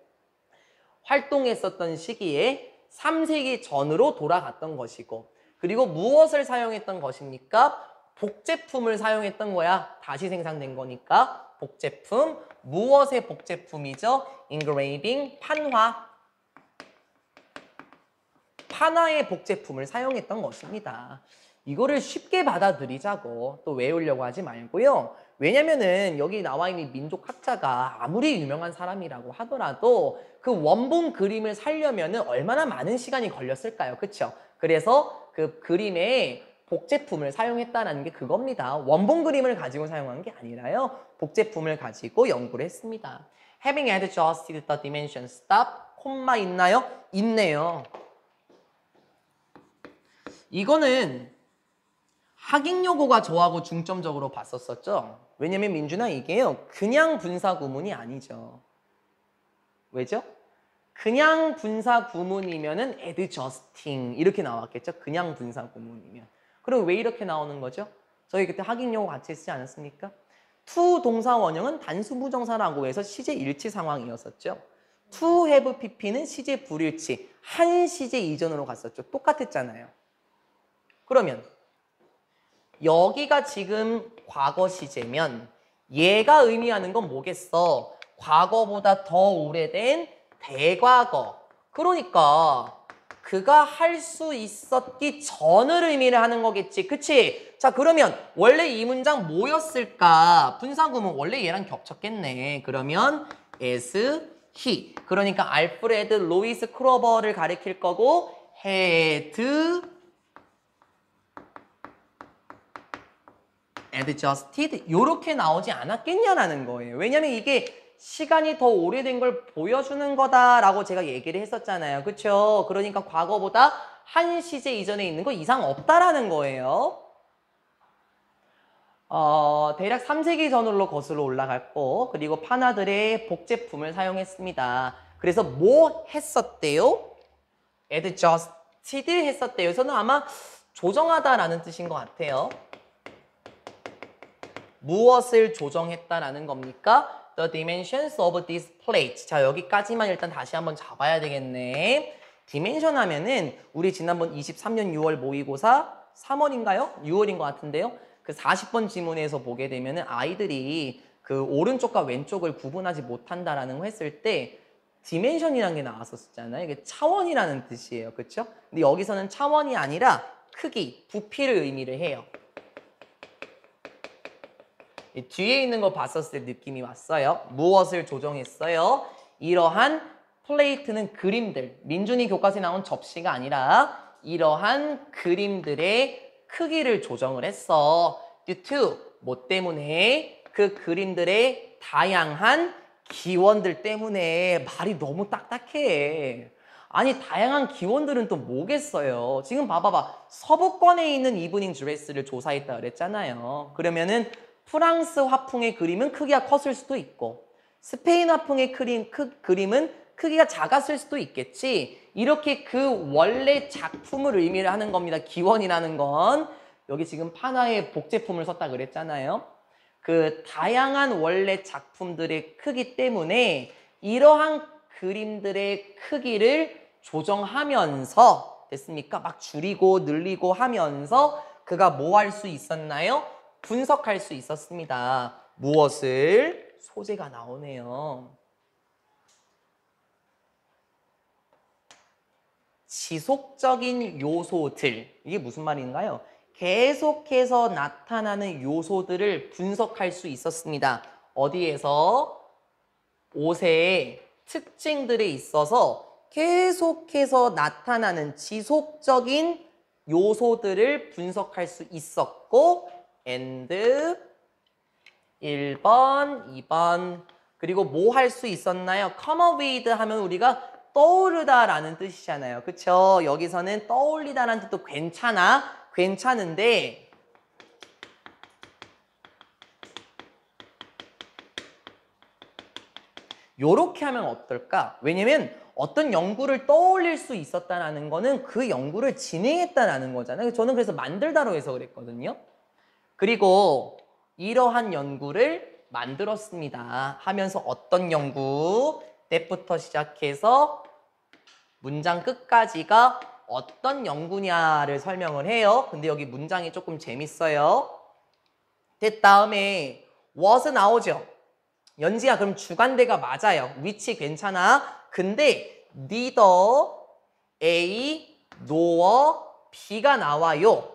활동했었던 시기에 3세기 전으로 돌아갔던 것이고, 그리고 무엇을 사용했던 것입니까? 복제품을 사용했던 거야. 다시 생산된 거니까 복제품. 무엇의 복제품이죠? engraving, 판화. 판화의 복제품을 사용했던 것입니다. 이거를 쉽게 받아들이자고 또 외우려고 하지 말고요. 왜냐면은 여기 나와 있는 민족학자가 아무리 유명한 사람이라고 하더라도 그 원본 그림을 살려면은 얼마나 많은 시간이 걸렸을까요? 그쵸? 그래서 그 그림에 복제품을 사용했다는 게 그겁니다. 원본 그림을 가지고 사용한 게 아니라요. 복제품을 가지고 연구를 했습니다. Having adjusted the dimension stop, 콤마 있나요? 있네요. 이거는 학익여고가 저하고 중점적으로 봤었었죠. 왜냐면 민준아 이게요. 그냥 분사 구문이 아니죠. 왜죠? 그냥 분사 구문이면은 adjusting 이렇게 나왔겠죠. 그냥 분사 구문이면. 그럼 왜 이렇게 나오는 거죠? 저희 그때 학익여고 같이 쓰지 않았습니까? to 동사 원형은 단수 부정사라고 해서 시제 일치 상황이었었죠. to have pp는 시제 불일치, 한 시제 이전으로 갔었죠. 똑같았잖아요. 그러면 여기가 지금 과거 시제면 얘가 의미하는 건 뭐겠어? 과거보다 더 오래된 대과거. 그러니까 그가 할 수 있었기 전을 의미를 하는 거겠지. 그치? 자, 그러면 원래 이 문장 뭐였을까? 분사구문 원래 얘랑 겹쳤겠네. 그러면 as, he. 그러니까 알프레드 로이스 크로버를 가리킬 거고 had adjusted 요렇게 나오지 않았겠냐라는 거예요. 왜냐면 이게 시간이 더 오래된 걸 보여주는 거다라고 제가 얘기를 했었잖아요. 그렇죠? 그러니까 과거보다 한 시제 이전에 있는 거 이상 없다라는 거예요. 대략 3세기 전으로 거슬러 올라갔고, 그리고 판화들의 복제품을 사용했습니다. 그래서 뭐 했었대요? adjusted 했었대요. 저는 아마 조정하다라는 뜻인 것 같아요. 무엇을 조정했다라는 겁니까? The dimensions of this plate. 자, 여기까지만 일단 다시 한번 잡아야 되겠네. dimension 하면은 우리 지난번 23년 6월 모의고사 3월인가요? 6월인 것 같은데요. 그 40번 지문에서 보게 되면은 아이들이 그 오른쪽과 왼쪽을 구분하지 못한다라는 거 했을 때 dimension이라는 게 나왔었잖아요. 이게 차원이라는 뜻이에요. 그렇죠? 근데 여기서는 차원이 아니라 크기, 부피를 의미를 해요. 뒤에 있는 거 봤었을 때 느낌이 왔어요. 무엇을 조정했어요? 이러한 플레이트는 그림들, 민준이 교과서에 나온 접시가 아니라 이러한 그림들의 크기를 조정을 했어. due to 뭐 때문에? 그 그림들의 다양한 기원들 때문에. 말이 너무 딱딱해. 아니 다양한 기원들은 또 뭐겠어요? 지금 봐봐봐. 서부권에 있는 이브닝 드레스를 조사했다 그랬잖아요. 그러면은 프랑스 화풍의 그림은 크기가 컸을 수도 있고 스페인 화풍의 그림은 크기가 작았을 수도 있겠지. 이렇게 그 원래 작품을 의미를 하는 겁니다. 기원이라는 건. 여기 지금 판화의 복제품을 썼다 그랬잖아요. 그 다양한 원래 작품들의 크기 때문에 이러한 그림들의 크기를 조정하면서 됐습니까? 막 줄이고 늘리고 하면서 그가 뭐 할 수 있었나요? 분석할 수 있었습니다. 무엇을? 소재가 나오네요. 지속적인 요소들. 이게 무슨 말인가요? 계속해서 나타나는 요소들을 분석할 수 있었습니다. 어디에서? 옷의 특징들에 있어서 계속해서 나타나는 지속적인 요소들을 분석할 수 있었고 and 1번, 2번 그리고 뭐 할 수 있었나요? come up with 하면 우리가 떠오르다라는 뜻이잖아요. 그쵸? 여기서는 떠올리다라는 뜻도 괜찮은데 요렇게 하면 어떨까? 왜냐면 어떤 연구를 떠올릴 수 있었다는 거는 그 연구를 진행했다라는 거잖아요. 저는 그래서 만들다로 해서 그랬거든요. 그리고 이러한 연구를 만들었습니다 하면서 어떤 연구? 때부터 시작해서 문장 끝까지가 어떤 연구냐를 설명을 해요. 근데 여기 문장이 조금 재밌어요. 됐 다음에 was 나오죠. 연지야 그럼 주관대가 맞아요. 위치 괜찮아. 근데 neither A nor B가 나와요.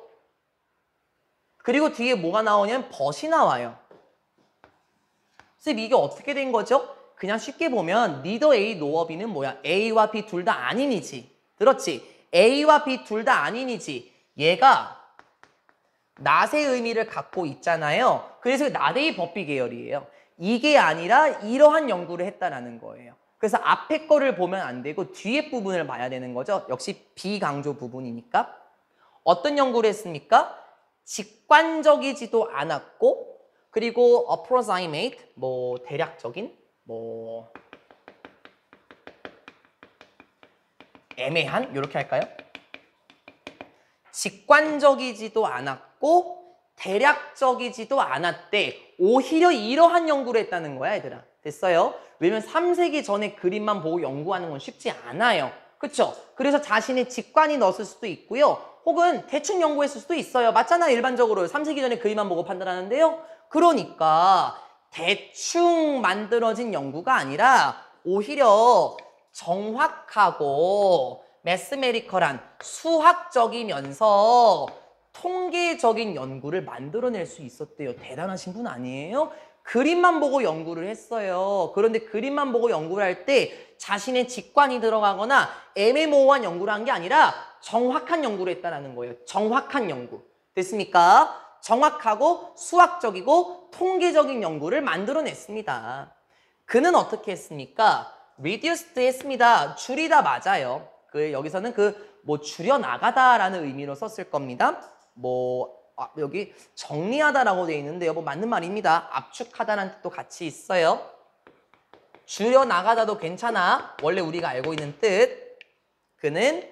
그리고 뒤에 뭐가 나오냐면 but이 나와요. 선생님 이게 어떻게 된 거죠? 그냥 쉽게 보면 neither A nor B는 뭐야? A와 B 둘 다 아닌이지. 들었지? A와 B 둘 다 아닌이지. 얘가 not의 의미를 갖고 있잖아요. 그래서 not A but B 계열이에요. 이게 아니라 이러한 연구를 했다라는 거예요. 그래서 앞에 거를 보면 안 되고 뒤에 부분을 봐야 되는 거죠. 역시 비강조 부분이니까. 어떤 연구를 했습니까? 직관적이지도 않았고 그리고 approximate 뭐 대략적인 뭐 애매한 이렇게 할까요? 직관적이지도 않았고 대략적이지도 않았대. 오히려 이러한 연구를 했다는 거야 얘들아. 됐어요? 왜냐면 3세기 전에 그림만 보고 연구하는 건 쉽지 않아요. 그쵸? 그래서 자신의 직관이 넣었을 수도 있고요. 혹은 대충 연구했을 수도 있어요. 맞잖아 일반적으로 3세기 전에 그림만 보고 판단하는데요. 그러니까 대충 만들어진 연구가 아니라 오히려 정확하고 매스메리컬한 수학적이면서 통계적인 연구를 만들어낼 수 있었대요. 대단하신 분 아니에요? 그림만 보고 연구를 했어요. 그런데 그림만 보고 연구를 할 때 자신의 직관이 들어가거나 애매모호한 연구를 한 게 아니라 정확한 연구를 했다는 거예요. 정확한 연구. 됐습니까? 정확하고 수학적이고 통계적인 연구를 만들어냈습니다. 그는 어떻게 했습니까? reduced 했습니다. 줄이다 맞아요. 여기서는 뭐 줄여나가다라는 의미로 썼을 겁니다. 여기 정리하다라고 되어 있는데요. 뭐 맞는 말입니다. 압축하다라는 뜻도 같이 있어요. 줄여나가다도 괜찮아. 원래 우리가 알고 있는 뜻. 그는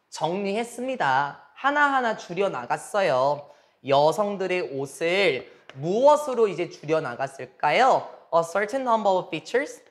정리했습니다. 하나하나 줄여나갔어요. 여성들의 옷을 무엇으로 이제 줄여나갔을까요? A certain number of features.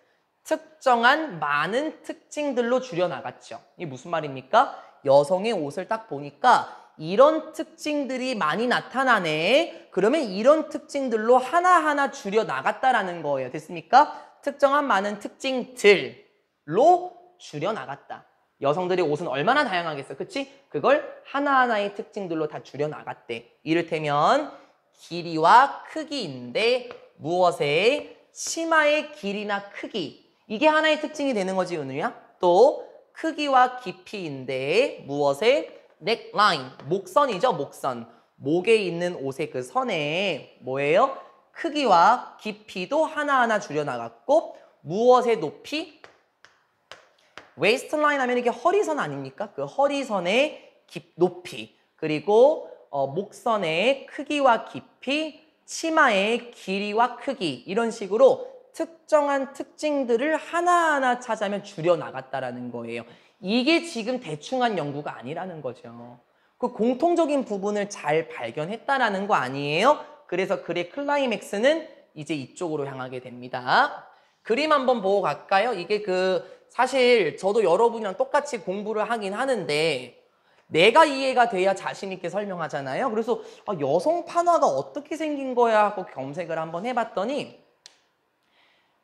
특정한 많은 특징들로 줄여나갔죠. 이게 무슨 말입니까? 여성의 옷을 딱 보니까 이런 특징들이 많이 나타나네. 그러면 이런 특징들로 하나하나 줄여나갔다라는 거예요. 됐습니까? 특정한 많은 특징들로 줄여나갔다. 여성들의 옷은 얼마나 다양하겠어. 그치? 그걸 하나하나의 특징들로 다 줄여나갔대. 이를테면 길이와 크기인데 무엇의? 치마의 길이나 크기. 이게 하나의 특징이 되는 거지, 은우야. 또 크기와 깊이인데 무엇의? neckline, 목선이죠, 목선. 목에 있는 옷의 그 선에 뭐예요? 크기와 깊이도 하나하나 줄여나갔고 무엇의 높이? waistline 하면 이게 허리선 아닙니까? 그 허리선의 높이. 그리고 목선의 크기와 깊이, 치마의 길이와 크기. 이런 식으로 특정한 특징들을 하나하나 찾아면 줄여나갔다라는 거예요. 이게 지금 대충한 연구가 아니라는 거죠. 그 공통적인 부분을 잘 발견했다라는 거 아니에요? 그래서 글의 클라이맥스는 이제 이쪽으로 향하게 됩니다. 그림 한번 보고 갈까요? 이게 사실 저도 여러분이랑 똑같이 공부를 하긴 하는데 내가 이해가 돼야 자신 있게 설명하잖아요. 그래서 여성 판화가 어떻게 생긴 거야 하고 검색을 한번 해봤더니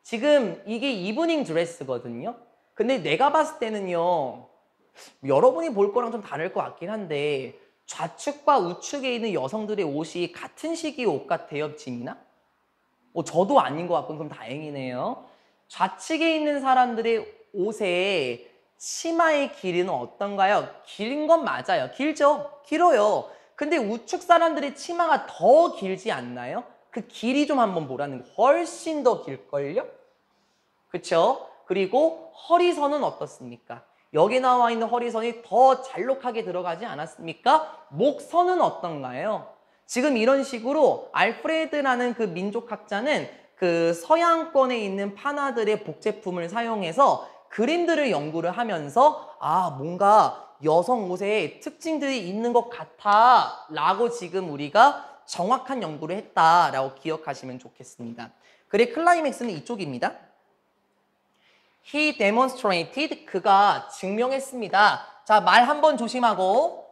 지금 이게 이브닝 드레스거든요. 근데 내가 봤을 때는요. 여러분이 볼 거랑 좀 다를 것 같긴 한데 좌측과 우측에 있는 여성들의 옷이 같은 시기의 옷 같아요, 지민아? 저도 아닌 것 같고 그럼 다행이네요. 좌측에 있는 사람들의 옷의 치마의 길이는 어떤가요? 긴 건 맞아요. 길죠? 길어요. 근데 우측 사람들의 치마가 더 길지 않나요? 그 길이 좀 한번 보라는 거. 훨씬 더 길걸요? 그쵸? 그리고 허리선은 어떻습니까? 여기 나와 있는 허리선이 더 잘록하게 들어가지 않았습니까? 목선은 어떤가요? 지금 이런 식으로 알프레드라는 그 민족학자는 그 서양권에 있는 판화들의 복제품을 사용해서 그림들을 연구를 하면서 뭔가 여성 옷에 특징들이 있는 것 같아 라고 지금 우리가 정확한 연구를 했다라고 기억하시면 좋겠습니다. 글의 클라이맥스는 이쪽입니다. He demonstrated. 그가 증명했습니다. 자, 말 한 번 조심하고.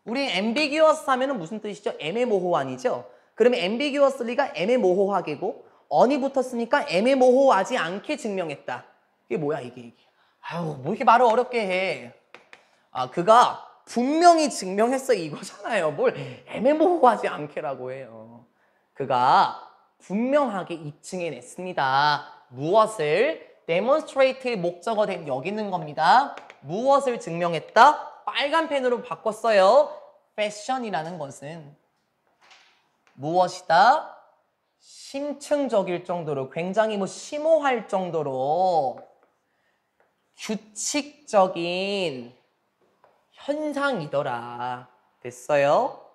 우리 ambiguous 하면은 무슨 뜻이죠? 애매모호한이죠. 그러면 ambiguously가 애매모호하게고 on이 붙었으니까 애매모호하지 않게 증명했다. 이게 뭐야 이게. 아유, 뭐 이렇게 말을 어렵게 해. 아, 그가 분명히 증명했어 이거잖아요. 뭘 애매모호하지 않게라고 해요. 그가 분명하게 입증해냈습니다. 무엇을? demonstrate의 목적어 된 여기 있는 겁니다. 무엇을 증명했다? 빨간 펜으로 바꿨어요. fashion이라는 것은 무엇이다? 심층적일 정도로 굉장히 심오할 정도로 규칙적인 현상이더라. 됐어요?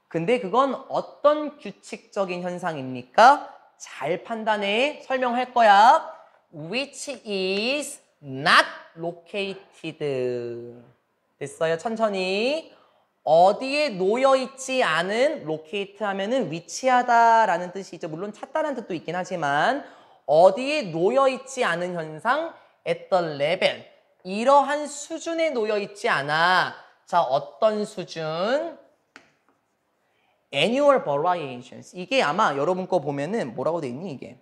근데 그건 어떤 규칙적인 현상입니까? 잘 판단해. 설명할 거야. Which is not located. 됐어요? 천천히. 어디에 놓여있지 않은 locate 하면은 위치하다라는 뜻이죠. 물론 찾다라는 뜻도 있긴 하지만 어디에 놓여있지 않은 현상 at the level. 이러한 수준에 놓여있지 않아. 자, 어떤 수준? annual variations. 이게 아마 여러분 거 보면은 뭐라고 돼 있니 이게?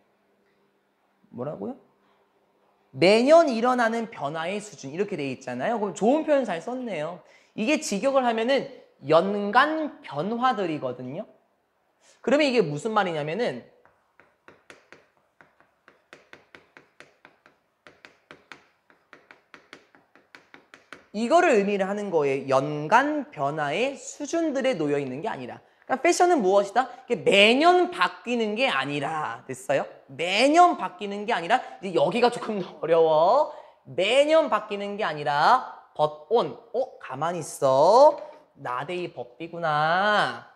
뭐라고요? 매년 일어나는 변화의 수준 이렇게 돼 있잖아요. 그럼 좋은 표현 잘 썼네요. 이게 직역을 하면은 연간 변화들이거든요. 그러면 이게 무슨 말이냐면은 이거를 의미를 하는 거예요. 연간 변화의 수준들에 놓여 있는 게 아니라. 그러니까 패션은 무엇이다? 매년 바뀌는 게 아니라. 됐어요? 매년 바뀌는 게 아니라 이제 여기가 조금 더 어려워. 매년 바뀌는 게 아니라 but on. 가만히 있어. 나데이 법비구나.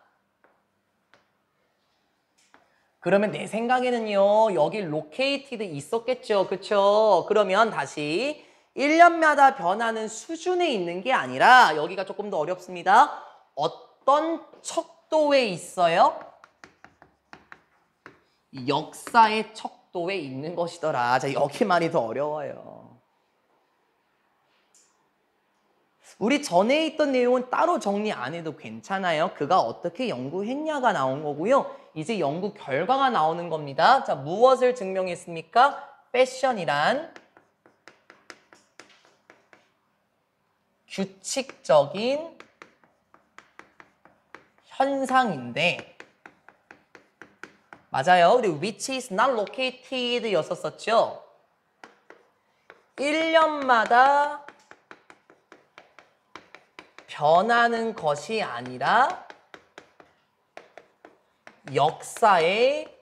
그러면 내 생각에는요. 여기 located 있었겠죠. 그쵸? 그러면 다시 1년마다 변하는 수준에 있는 게 아니라 여기가 조금 더 어렵습니다. 어떤 척도에 있어요? 역사의 척도에 있는 것이더라. 자, 여기 말이 더 어려워요. 우리 전에 있던 내용은 따로 정리 안 해도 괜찮아요. 그가 어떻게 연구했냐가 나온 거고요. 이제 연구 결과가 나오는 겁니다. 자, 무엇을 증명했습니까? 패션이란 규칙적인 현상인데 맞아요. 그리고 which is not located 였었죠. 1년마다 변하는 것이 아니라 역사의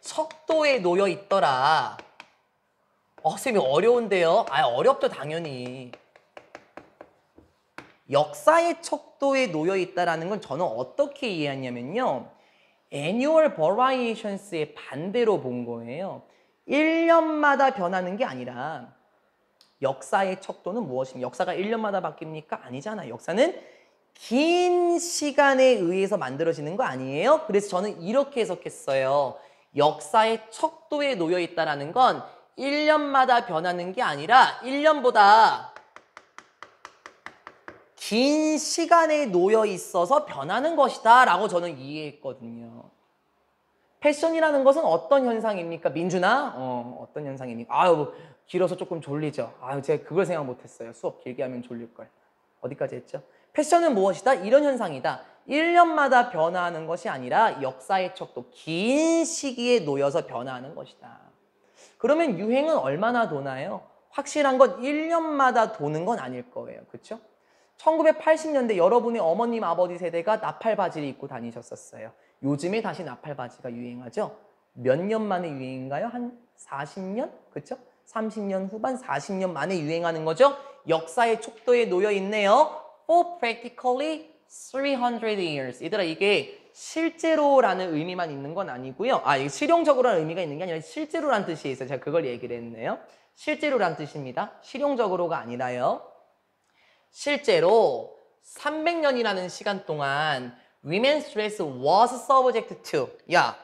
척도에 놓여 있더라. 선생님 어려운데요? 어렵죠 당연히. 역사의 척도에 놓여 있다라는 건 저는 어떻게 이해했냐면요. annual variations의 반대로 본 거예요. 1년마다 변하는 게 아니라 역사의 척도는 무엇입니까? 역사가 1년마다 바뀝니까? 아니잖아요. 역사는 긴 시간에 의해서 만들어지는 거 아니에요? 그래서 저는 이렇게 해석했어요. 역사의 척도에 놓여 있다는 건 1년마다 변하는 게 아니라 1년보다 긴 시간에 놓여 있어서 변하는 것이다 라고 저는 이해했거든요. 패션이라는 것은 어떤 현상입니까? 민준아? 어떤 현상입니까? 길어서 조금 졸리죠. 제가 그걸 생각 못했어요. 수업 길게 하면 졸릴걸. 어디까지 했죠? 패션은 무엇이다? 이런 현상이다. 1년마다 변화하는 것이 아니라 역사의 척도, 긴 시기에 놓여서 변화하는 것이다. 그러면 유행은 얼마나 도나요? 확실한 건 1년마다 도는 건 아닐 거예요. 그렇죠? 1980년대 여러분의 어머님, 아버지 세대가 나팔바지를 입고 다니셨었어요. 요즘에 다시 나팔바지가 유행하죠? 몇 년 만에 유행인가요? 한 40년? 그렇죠? 30년 후반, 40년 만에 유행하는 거죠? 역사의 척도에 놓여 있네요. For practically 300 years. 얘들아, 이게 실제로라는 의미만 있는 건 아니고요. 이게 실용적으로라는 의미가 있는 게 아니라 실제로라는 뜻이 있어요. 제가 그걸 얘기를 했네요. 실제로라는 뜻입니다. 실용적으로가 아니라요. 실제로 300년이라는 시간 동안 women's dress was subject to. 야,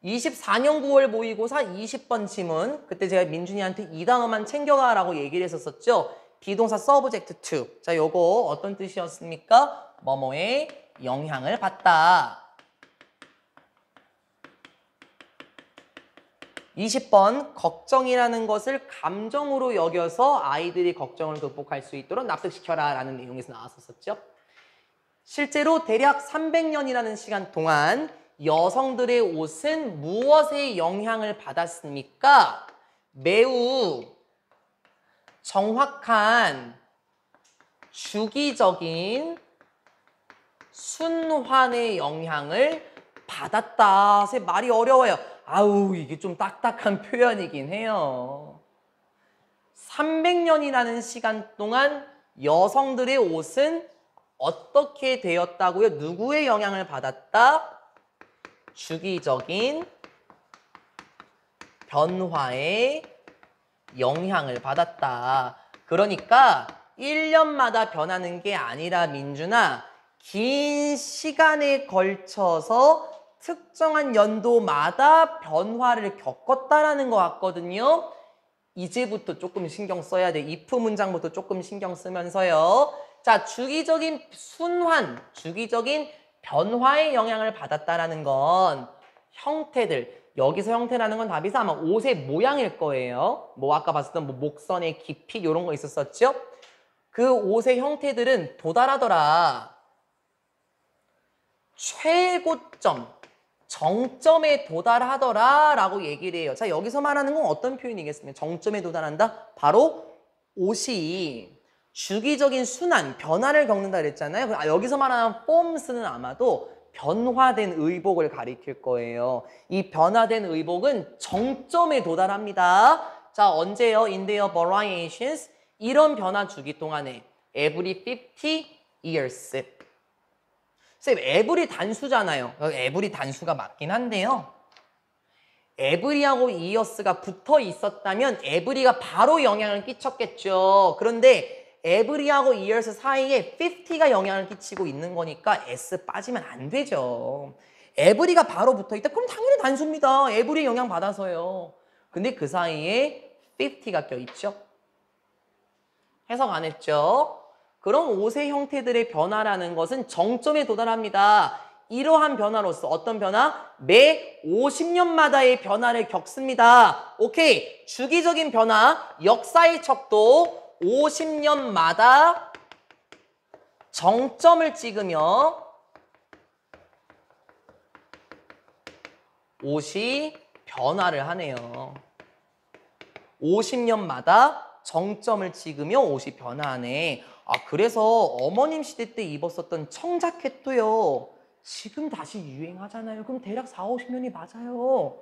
24년 9월 모의고사 20번 지문. 그때 제가 민준이한테 이 단어만 챙겨가라고 얘기를 했었었죠. 비동사 subject to. 자, 요거 어떤 뜻이었습니까? 뭐뭐에 영향을 받다. 20번 걱정이라는 것을 감정으로 여겨서 아이들이 걱정을 극복할 수 있도록 납득시켜라 라는 내용에서 나왔었죠. 실제로 대략 300년이라는 시간 동안 여성들의 옷은 무엇에 영향을 받았습니까? 매우 정확한 주기적인 순환의 영향을 받았다. 말이 어려워요. 아우, 이게 좀 딱딱한 표현이긴 해요. 300년이라는 시간 동안 여성들의 옷은 어떻게 되었다고요? 누구의 영향을 받았다? 주기적인 변화에 영향을 받았다. 그러니까 1년마다 변하는 게 아니라 민준아, 긴 시간에 걸쳐서 특정한 연도마다 변화를 겪었다라는 것 같거든요. 이제부터 조금 신경 써야 돼. if 문장부터 조금 신경 쓰면서요. 자, 주기적인 순환, 주기적인 변화에 영향을 받았다라는 건 형태들, 여기서 형태라는 건 답이서 아마 옷의 모양일 거예요. 뭐 아까 봤었던 뭐 목선의 깊이 이런 거 있었었죠? 그 옷의 형태들은 도달하더라. 최고점, 정점에 도달하더라 라고 얘기를 해요. 자, 여기서 말하는 건 어떤 표현이겠습니까? 정점에 도달한다? 바로 옷이 주기적인 순환, 변화를 겪는다 그랬잖아요. 여기서 말하는 forms는 아마도 변화된 의복을 가리킬 거예요. 이 변화된 의복은 정점에 도달합니다. 자, 언제요? In their variations. 이런 변화 주기 동안에 every 50 years. 쌤, every 단수잖아요. every 단수가 맞긴 한데요. every하고 years가 붙어 있었다면 every가 바로 영향을 끼쳤겠죠. 그런데 every하고 years 사이에 50가 영향을 끼치고 있는 거니까 s 빠지면 안 되죠. every가 바로 붙어 있다? 그럼 당연히 단수입니다. every 영향 받아서요. 근데 그 사이에 50가 껴있죠. 해석 안 했죠? 그런 옷의 형태들의 변화라는 것은 정점에 도달합니다. 이러한 변화로서 어떤 변화? 매 50년마다의 변화를 겪습니다. 오케이. 주기적인 변화, 역사의 척도 50년마다 정점을 찍으며 옷이 변화를 하네요. 50년마다 정점을 찍으며 옷이 변화하네. 아, 그래서 어머님 시대 때 입었었던 청자켓도요. 지금 다시 유행하잖아요. 그럼 대략 4, 50년이 맞아요.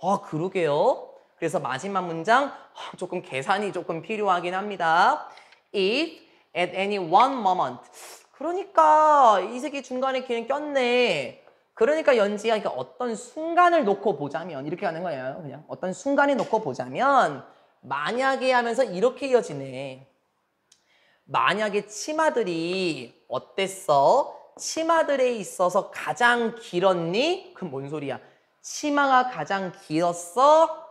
아, 그러게요. 그래서 마지막 문장 조금 계산이 조금 필요하긴 합니다. If at any one moment. 그러니까 이 새끼 중간에 그냥 꼈네. 그러니까 연지야, 그러니까 어떤 순간을 놓고 보자면 이렇게 하는 거예요. 그냥 어떤 순간에 놓고 보자면 만약에 하면서 이렇게 이어지네. 만약에 치마들이 어땠어? 치마들에 있어서 가장 길었니? 그럼 뭔 소리야? 치마가 가장 길었어?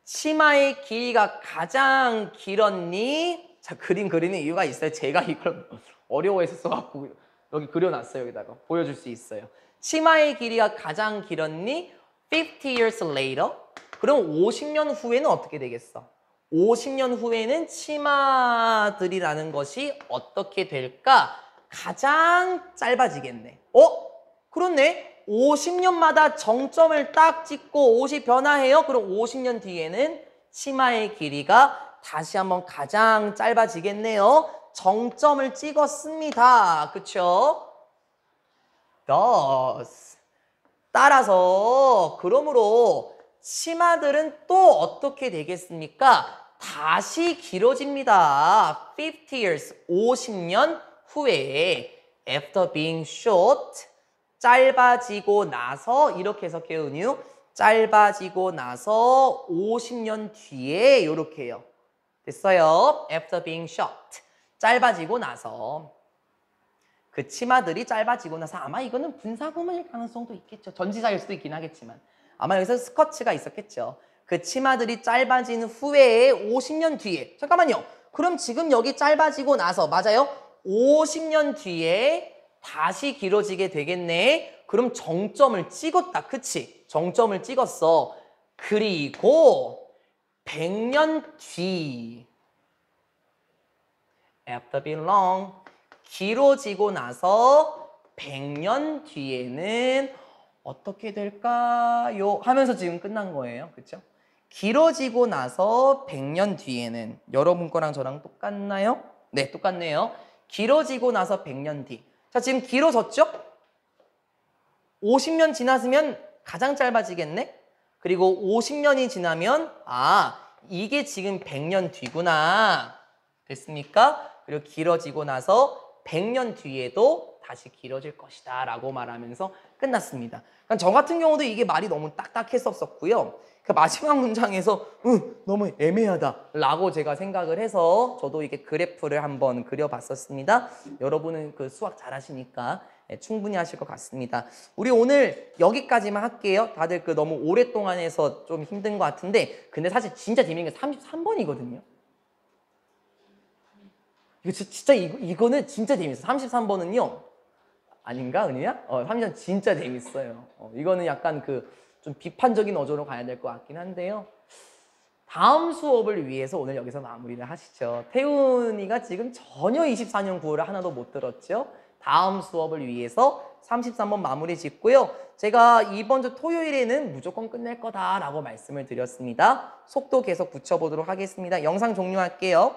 치마의 길이가 가장 길었니? 자, 그림 그리는 이유가 있어요. 제가 이걸 어려워했었어갖고 여기 그려놨어요. 여기다가 보여줄 수 있어요. 치마의 길이가 가장 길었니? 50 years later. 그럼 50년 후에는 어떻게 되겠어? 50년 후에는 치마들이라는 것이 어떻게 될까? 가장 짧아지겠네. 그렇네. 50년마다 정점을 딱 찍고 옷이 변화해요. 그럼 50년 뒤에는 치마의 길이가 다시 한번 가장 짧아지겠네요. 정점을 찍었습니다. 그쵸? Thus. 따라서 그러므로 치마들은 또 어떻게 되겠습니까? 다시 길어집니다. 50 years, 50년 후에 after being short, 짧아지고 나서 이렇게 해석해요, 은유. 짧아지고 나서 50년 뒤에 이렇게 해요. 됐어요? After being short, 짧아지고 나서 그 치마들이 짧아지고 나서 아마 이거는 분사구문일 가능성도 있겠죠. 전치사일 수도 있긴 하겠지만 아마 여기서 스커츠가 있었겠죠. 그 치마들이 짧아진 후에 50년 뒤에 잠깐만요. 그럼 지금 여기 짧아지고 나서 맞아요? 50년 뒤에 다시 길어지게 되겠네. 그럼 정점을 찍었다. 그치? 정점을 찍었어. 그리고 100년 뒤 after being long 길어지고 나서 100년 뒤에는 어떻게 될까요? 하면서 지금 끝난 거예요. 그렇죠? 길어지고 나서 100년 뒤에는 여러분 거랑 저랑 똑같나요? 네, 똑같네요. 길어지고 나서 100년 뒤. 자, 지금 길어졌죠? 50년 지났으면 가장 짧아지겠네? 그리고 50년이 지나면 이게 지금 100년 뒤구나. 됐습니까? 그리고 길어지고 나서 100년 뒤에도 다시 길어질 것이다 라고 말하면서 끝났습니다. 그러니까 저 같은 경우도 이게 말이 너무 딱딱했었고요. 그 마지막 문장에서 너무 애매하다 라고 제가 생각을 해서 저도 이게 그래프를 한번 그려봤었습니다. 여러분은 그 수학 잘하시니까 충분히 하실 것 같습니다. 우리 오늘 여기까지만 할게요. 다들 그 너무 오랫동안 해서 좀 힘든 것 같은데 근데 사실 진짜 재밌는 게 33번이거든요. 이거 진짜 이거는 진짜 재밌어. 33번은요. 아닌가, 은희야? 33번 진짜 재밌어요. 이거는 약간 그 좀 비판적인 어조로 가야 될 것 같긴 한데요. 다음 수업을 위해서 오늘 여기서 마무리를 하시죠. 태훈이가 지금 전혀 24년 9월을 하나도 못 들었죠. 다음 수업을 위해서 33번 마무리 짓고요. 제가 이번 주 토요일에는 무조건 끝낼 거다라고 말씀을 드렸습니다. 속도 계속 붙여보도록 하겠습니다. 영상 종료할게요.